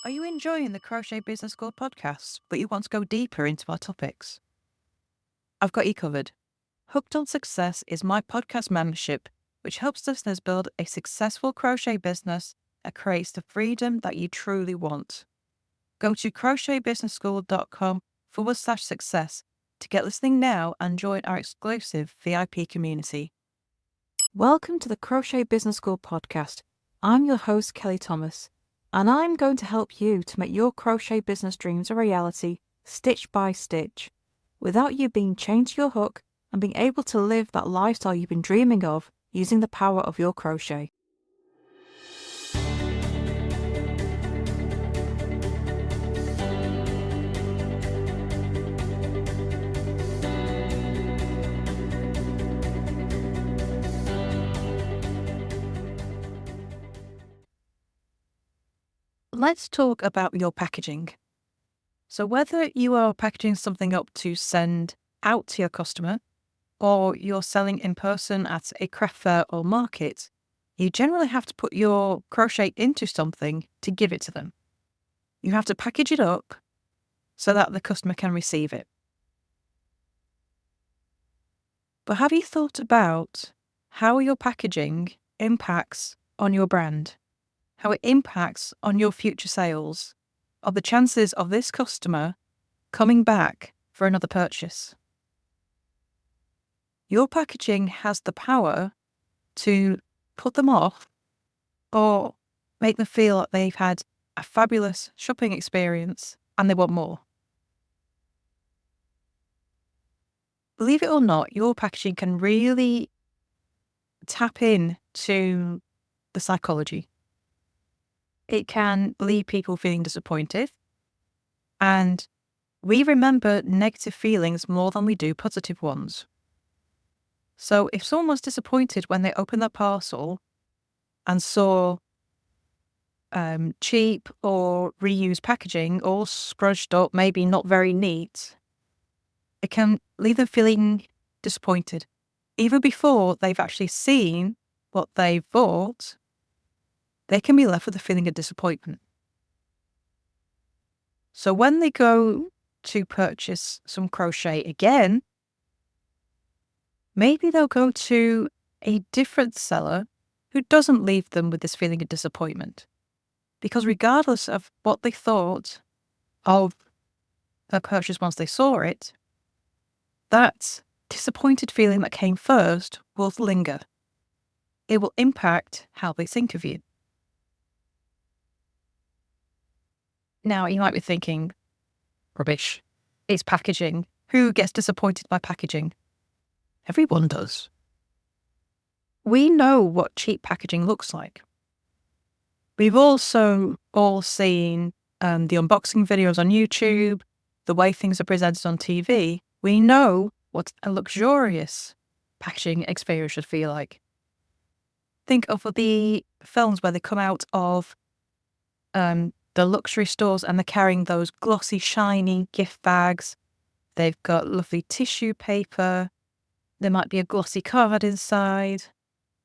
Are you enjoying the Crochet Business School podcast, but you want to go deeper into our topics? I've got you covered. Hooked on Success is my podcast membership, which helps listeners build a successful crochet business that creates the freedom that you truly want. Go to crochetbusinessschool.com/success to get listening now and join our exclusive VIP community. Welcome to the Crochet Business School podcast. I'm your host, Kelly Thomas, and I'm going to help you to make your crochet business dreams a reality, stitch by stitch, without you being chained to your hook and being able to live that lifestyle you've been dreaming of using the power of your crochet. Let's talk about your packaging. So whether you are packaging something up to send out to your customer, or you're selling in person at a craft fair or market, you generally have to put your crochet into something to give it to them. You have to package it up so that the customer can receive it. But have you thought about how your packaging impacts on your brand? How it impacts on your future sales, or the chances of this customer coming back for another purchase? Your packaging has the power to put them off or make them feel like they've had a fabulous shopping experience and they want more. Believe it or not, your packaging can really tap in to the psychology. It can leave people feeling disappointed, and we remember negative feelings more than we do positive ones. So if someone was disappointed when they opened their parcel and saw cheap or reused packaging, all scrunched up, maybe not very neat, it can leave them feeling disappointed. Even before they've actually seen what they've bought, they can be left with a feeling of disappointment. So when they go to purchase some crochet again, maybe they'll go to a different seller who doesn't leave them with this feeling of disappointment. Because regardless of what they thought of their purchase once they saw it, that disappointed feeling that came first will linger. It will impact how they think of you. Now, you might be thinking, rubbish, it's packaging. Who gets disappointed by packaging? Everyone does. We know what cheap packaging looks like. We've also all seen the unboxing videos on YouTube, the way things are presented on TV. We know what a luxurious packaging experience should feel like. Think of the films where they come out of the luxury stores and they're carrying those glossy, shiny gift bags. They've got lovely tissue paper. There might be a glossy card inside.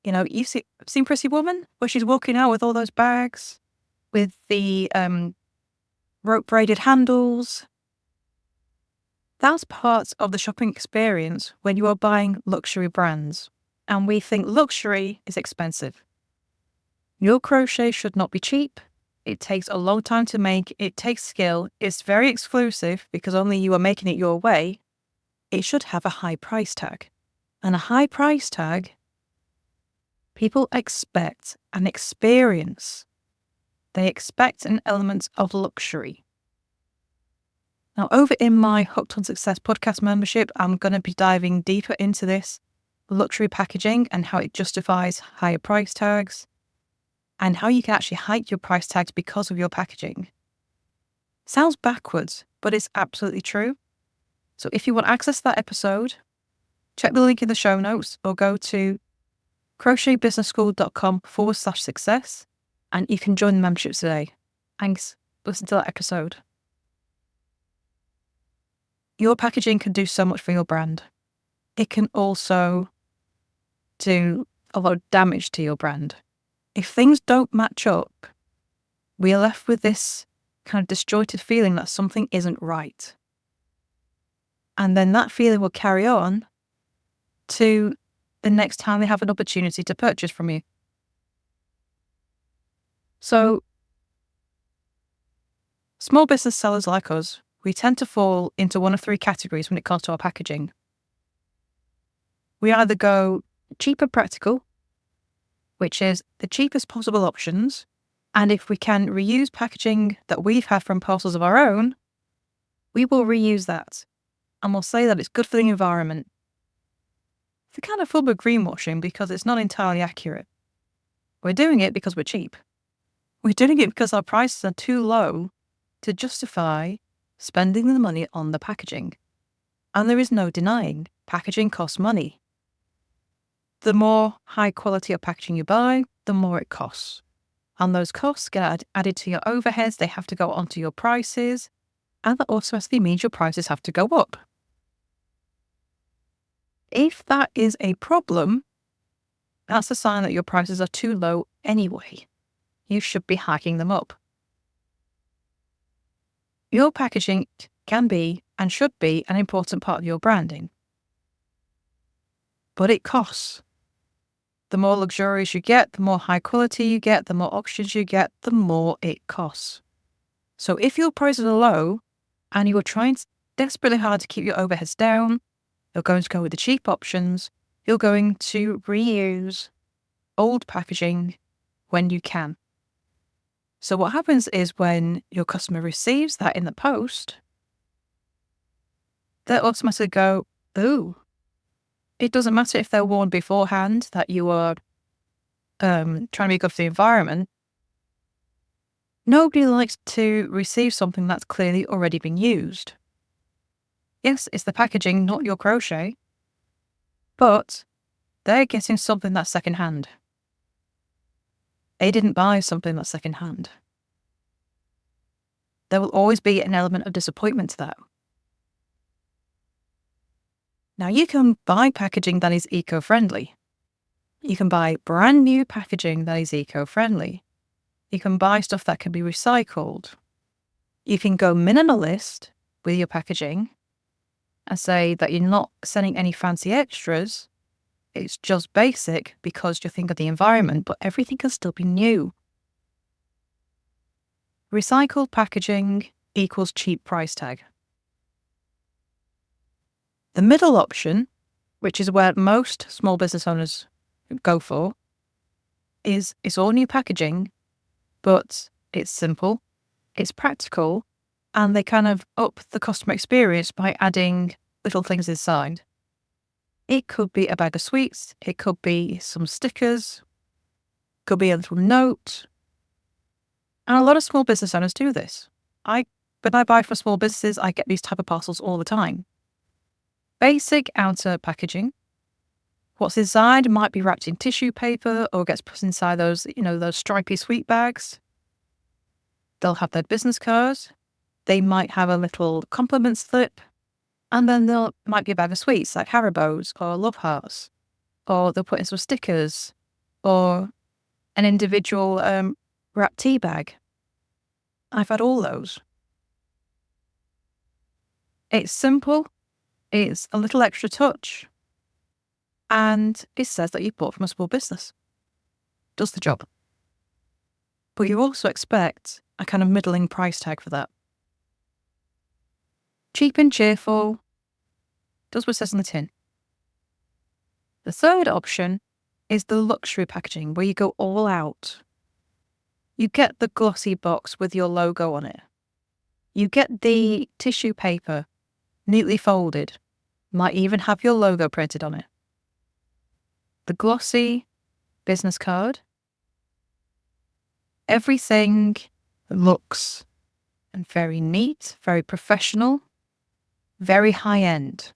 You know, you've seen Pretty Woman, where she's walking out with all those bags with the rope braided handles. That's part of the shopping experience when you are buying luxury brands. And we think luxury is expensive. Your crochet should not be cheap. It takes a long time to make. It takes skill. It's very exclusive because only you are making it your way. It should have a high price tag. And a high price tag, people expect an experience. They expect an element of luxury. Now, over in my Hooked on Success podcast membership, I'm going to be diving deeper into this luxury packaging and how it justifies higher price tags, and how you can actually hike your price tags because of your packaging. Sounds backwards, but it's absolutely true. So if you want access to that episode, check the link in the show notes or go to crochetbusinessschool.com/success and you can join the membership today. Thanks. Listen to that episode. Your packaging can do so much for your brand. It can also do a lot of damage to your brand. If things don't match up, we are left with this kind of disjointed feeling that something isn't right. And then that feeling will carry on to the next time they have an opportunity to purchase from you. So, small business sellers like us, we tend to fall into one of three categories when it comes to our packaging. We either go cheap and practical, which is the cheapest possible options, and if we can reuse packaging that we've had from parcels of our own, we will reuse that, and we'll say that it's good for the environment. It's a kind of form of greenwashing because it's not entirely accurate. We're doing it because we're cheap. We're doing it because our prices are too low to justify spending the money on the packaging. And there is no denying, packaging costs money. The more high quality of packaging you buy, the more it costs. And those costs get added to your overheads, they have to go onto your prices, and that automatically means your prices have to go up. If that is a problem, that's a sign that your prices are too low anyway. You should be hiking them up. Your packaging can be and should be an important part of your branding. But it costs. The more luxurious you get, the more high quality you get, the more options you get, the more it costs. So if your prices are low and you are trying desperately hard to keep your overheads down, you're going to go with the cheap options, you're going to reuse old packaging when you can. So what happens is when your customer receives that in the post, they'll automatically go, ooh, it doesn't matter if they're warned beforehand that you are trying to be good for the environment. Nobody likes to receive something that's clearly already been used. Yes, it's the packaging, not your crochet, but they're getting something that's secondhand. They didn't buy something that's secondhand. There will always be an element of disappointment to that. Now, you can buy packaging that is eco-friendly. You can buy brand new packaging that is eco-friendly. You can buy stuff that can be recycled. You can go minimalist with your packaging and say that you're not sending any fancy extras. It's just basic because you think of the environment, but everything can still be new. Recycled packaging equals cheap price tag. The middle option, which is where most small business owners go for, is it's all new packaging, but it's simple, it's practical, and they kind of up the customer experience by adding little things inside. It could be a bag of sweets, it could be some stickers, could be a little note. And a lot of small business owners do this. When I buy for small businesses, I get these type of parcels all the time. Basic outer packaging. What's inside might be wrapped in tissue paper or gets put inside those stripy sweet bags. They'll have their business cards. They might have a little compliment slip. And then there might be a bag of sweets like Haribo's or Love Hearts. Or they'll put in some stickers or an individual wrapped tea bag. I've had all those. It's simple. It's a little extra touch. And it says that you bought from a small business. Does the job. But you also expect a kind of middling price tag for that. Cheap and cheerful. Does what it says on the tin. The third option is the luxury packaging, where you go all out. You get the glossy box with your logo on it. You get the tissue paper neatly folded. Might even have your logo printed on it. The glossy business card. Everything looks very neat, very professional, very high end.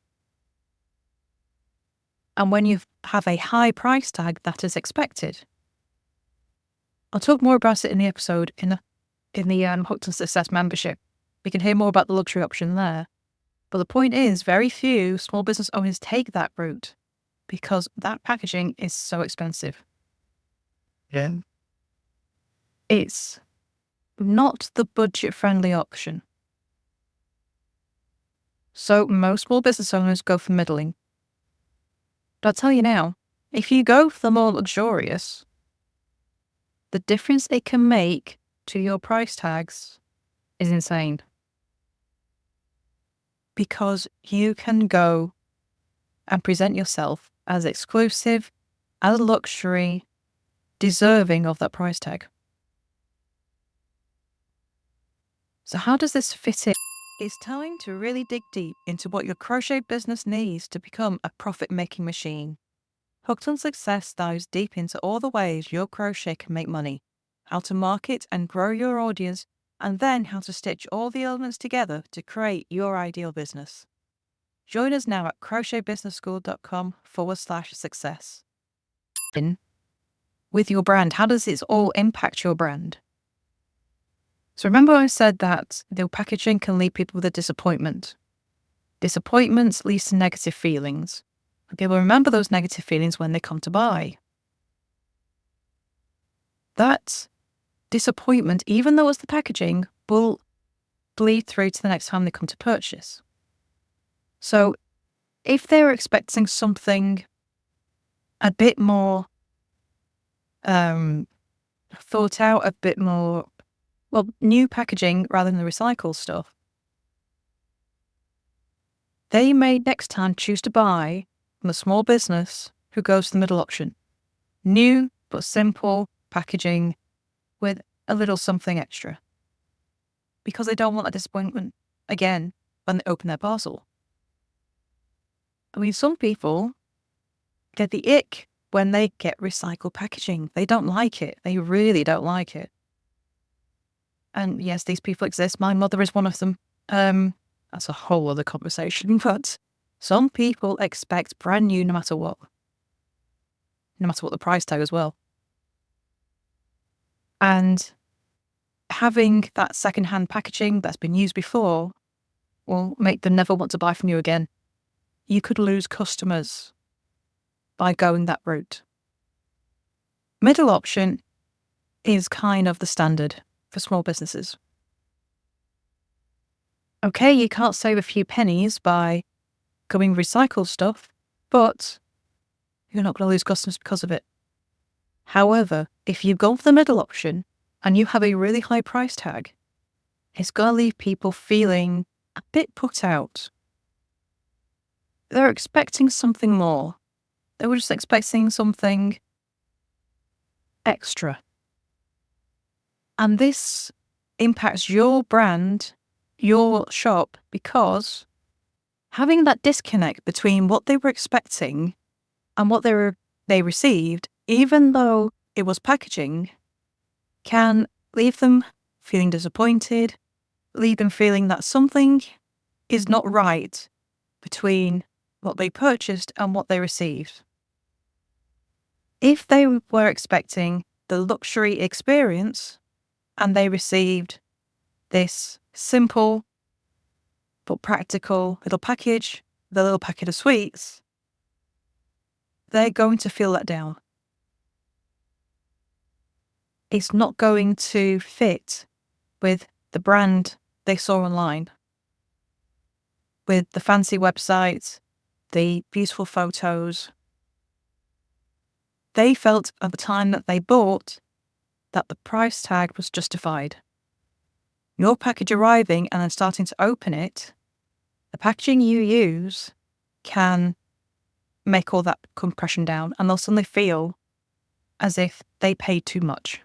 And when you have a high price tag, that is expected. I'll talk more about it in the episode in the Hooked on Success membership. We can hear more about the luxury option there. But the point is, very few small business owners take that route because that packaging is so expensive. Yeah. It's not the budget-friendly option. So most small business owners go for middling. But I'll tell you now, if you go for the more luxurious, the difference it can make to your price tags is insane. Because you can go and present yourself as exclusive, as luxury, deserving of that price tag. So how does this fit in? It's time to really dig deep into what your crochet business needs to become a profit-making machine. Hooked on Success dives deep into all the ways your crochet can make money, how to market and grow your audience, and then how to stitch all the elements together to create your ideal business. Join us now at crochetbusinessschool.com/success. With your brand, how does this all impact your brand? So remember I said that the packaging can leave people with a disappointment. Disappointment leads to negative feelings. People remember those negative feelings when they come to buy. That disappointment, even though it's the packaging, will bleed through to the next time they come to purchase. So if they're expecting something a bit more thought out, a bit more, new packaging rather than the recycled stuff, they may next time choose to buy from a small business who goes to the middle option. New but simple packaging with a little something extra. Because they don't want a disappointment again when they open their parcel. I mean, some people get the ick when they get recycled packaging. They don't like it. They really don't like it. And yes, these people exist. My mother is one of them. That's a whole other conversation, but some people expect brand new no matter what. No matter what the price tag as well. And having that second-hand packaging that's been used before will make them never want to buy from you again. You could lose customers by going that route. Middle option is kind of the standard for small businesses. Okay, you can't save a few pennies by going recycled stuff, but you're not going to lose customers because of it. However, if you go for the middle option and you have a really high price tag, it's going to leave people feeling a bit put out. They're expecting something more. They were just expecting something extra. And this impacts your brand, your shop, because having that disconnect between what they were expecting and what they received, even though it was packaging, can leave them feeling disappointed, leave them feeling that something is not right between what they purchased and what they received. If they were expecting the luxury experience and they received this simple but practical little package, the little packet of sweets, they're going to feel let down. It's not going to fit with the brand they saw online, with the fancy website, the beautiful photos. They felt at the time that they bought that the price tag was justified. Your package arriving and then starting to open it, the packaging you use can make all that compression down, and they'll suddenly feel as if they paid too much.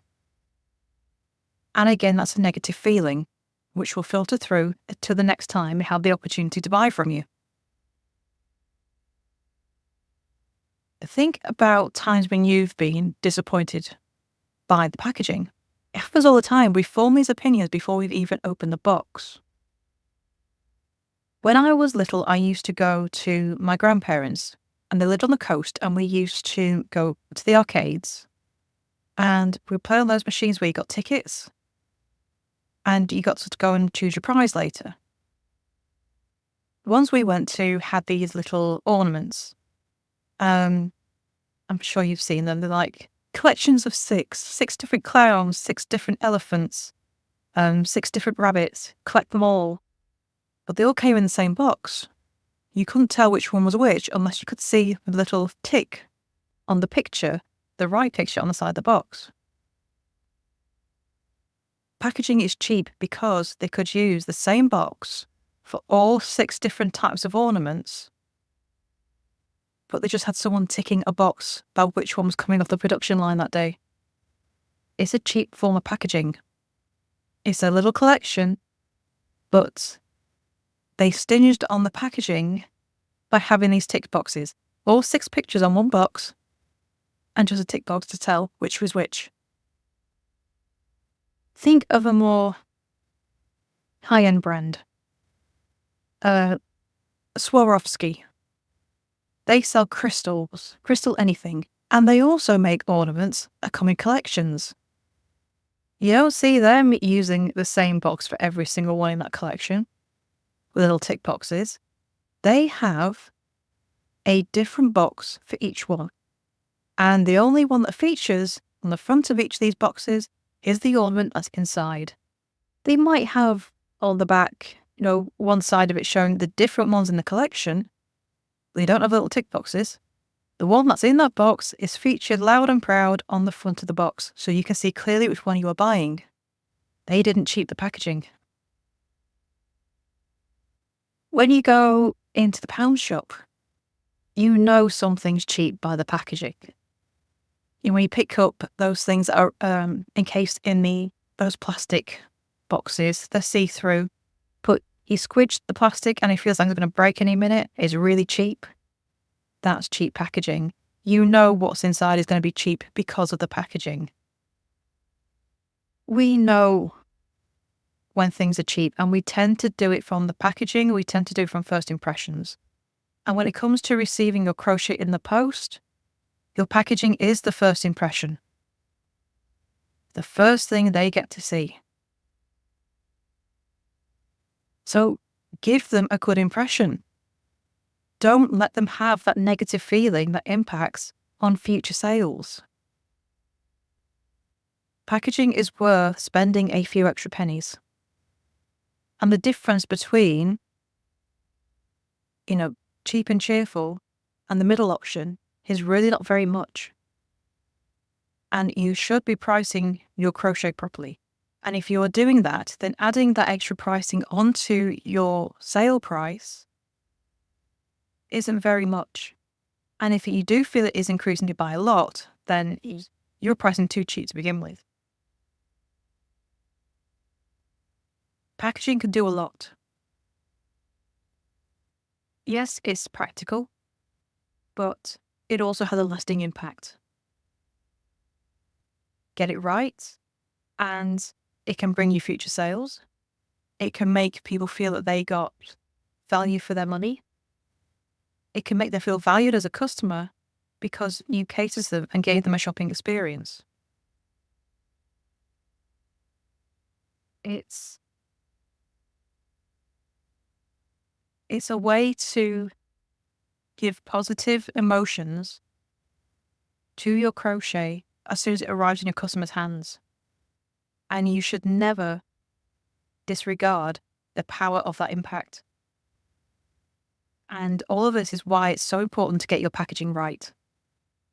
And again, that's a negative feeling, which will filter through to the next time they have the opportunity to buy from you. Think about times when you've been disappointed by the packaging. It happens all the time. We form these opinions before we've even opened the box. When I was little, I used to go to my grandparents, and they lived on the coast, and we used to go to the arcades, and we play on those machines where you got tickets, and you got to go and choose your prize later. The ones we went to had these little ornaments. I'm sure you've seen them. They're like collections of six different clowns, 6 different elephants, 6 different rabbits, collect them all. But they all came in the same box. You couldn't tell which one was which unless you could see the little tick on the picture, the right picture on the side of the box. Packaging is cheap because they could use the same box for all 6 different types of ornaments, but they just had someone ticking a box about which one was coming off the production line that day. It's a cheap form of packaging. It's a little collection, but they stinged on the packaging by having these tick boxes. All 6 pictures on one box, and just a tick box to tell which was which. Think of a more high-end brand. Swarovski. They sell crystals, crystal anything, and they also make ornaments that come in collections. You don't see them using the same box for every single one in that collection, with little tick boxes. They have a different box for each one. And the only one that features on the front of each of these boxes is the ornament that's inside. They might have on the back, one side of it showing the different ones in the collection. They don't have little tick boxes. The one that's in that box is featured loud and proud on the front of the box, so you can see clearly which one you are buying. They didn't cheat the packaging. When you go into the pound shop, you know something's cheap by the packaging. When you pick up those things that are encased in those plastic boxes, they're see-through, but you squidge the plastic and it feels like it's going to break any minute. It's really cheap. That's cheap packaging. You know what's inside is going to be cheap because of the packaging. We know when things are cheap, and we tend to do it from the packaging. We tend to do it from first impressions. And when it comes to receiving your crochet in the post, your packaging is the first impression. The first thing they get to see. So give them a good impression. Don't let them have that negative feeling that impacts on future sales. Packaging is worth spending a few extra pennies. And the difference between, cheap and cheerful and the middle option is really not very much. And you should be pricing your crochet properly. And if you're doing that, then adding that extra pricing onto your sale price isn't very much. And if you do feel it is increasing it by a lot, then you're pricing too cheap to begin with. Packaging can do a lot. Yes, it's practical, but it also has a lasting impact. Get it right, and it can bring you future sales. It can make people feel that they got value for their money. It can make them feel valued as a customer because you catered to them and gave them a shopping experience. It's a way to give positive emotions to your crochet as soon as it arrives in your customer's hands. And you should never disregard the power of that impact. And all of this is why it's so important to get your packaging right.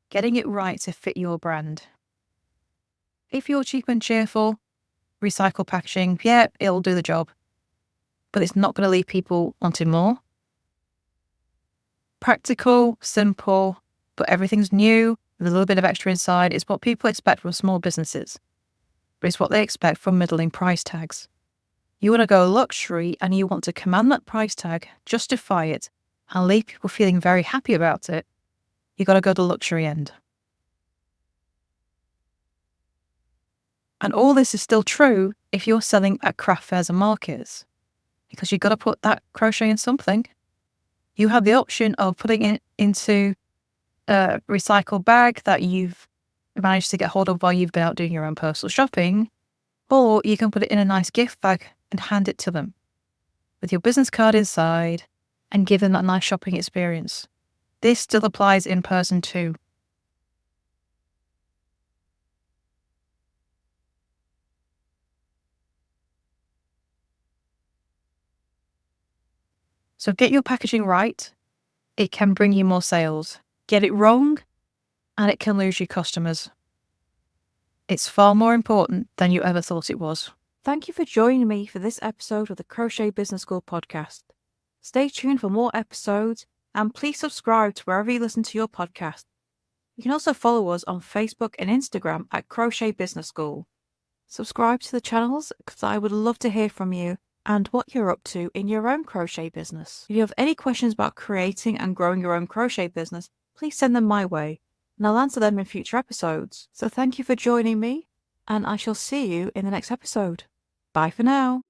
Getting it right to fit your brand. If you're cheap and cheerful, recycle packaging, yeah, it'll do the job. But it's not going to leave people wanting more. Practical, simple, but everything's new, with a little bit of extra inside, is what people expect from small businesses. But it's what they expect from middling price tags. You want to go luxury and you want to command that price tag, justify it, and leave people feeling very happy about it. You've got to go to the luxury end. And all this is still true if you're selling at craft fairs and markets, because you've got to put that crochet in something. You have the option of putting it into a recycled bag that you've managed to get hold of while you've been out doing your own personal shopping, or you can put it in a nice gift bag and hand it to them with your business card inside and give them that nice shopping experience. This still applies in person too. So get your packaging right. It can bring you more sales. Get it wrong, and it can lose you customers. It's far more important than you ever thought it was. Thank you for joining me for this episode of the Crochet Business School podcast. Stay tuned for more episodes, and please subscribe to wherever you listen to your podcast. You can also follow us on Facebook and Instagram at Crochet Business School. Subscribe to the channels because I would love to hear from you and what you're up to in your own crochet business. If you have any questions about creating and growing your own crochet business, please send them my way, and I'll answer them in future episodes. So thank you for joining me, and I shall see you in the next episode. Bye for now.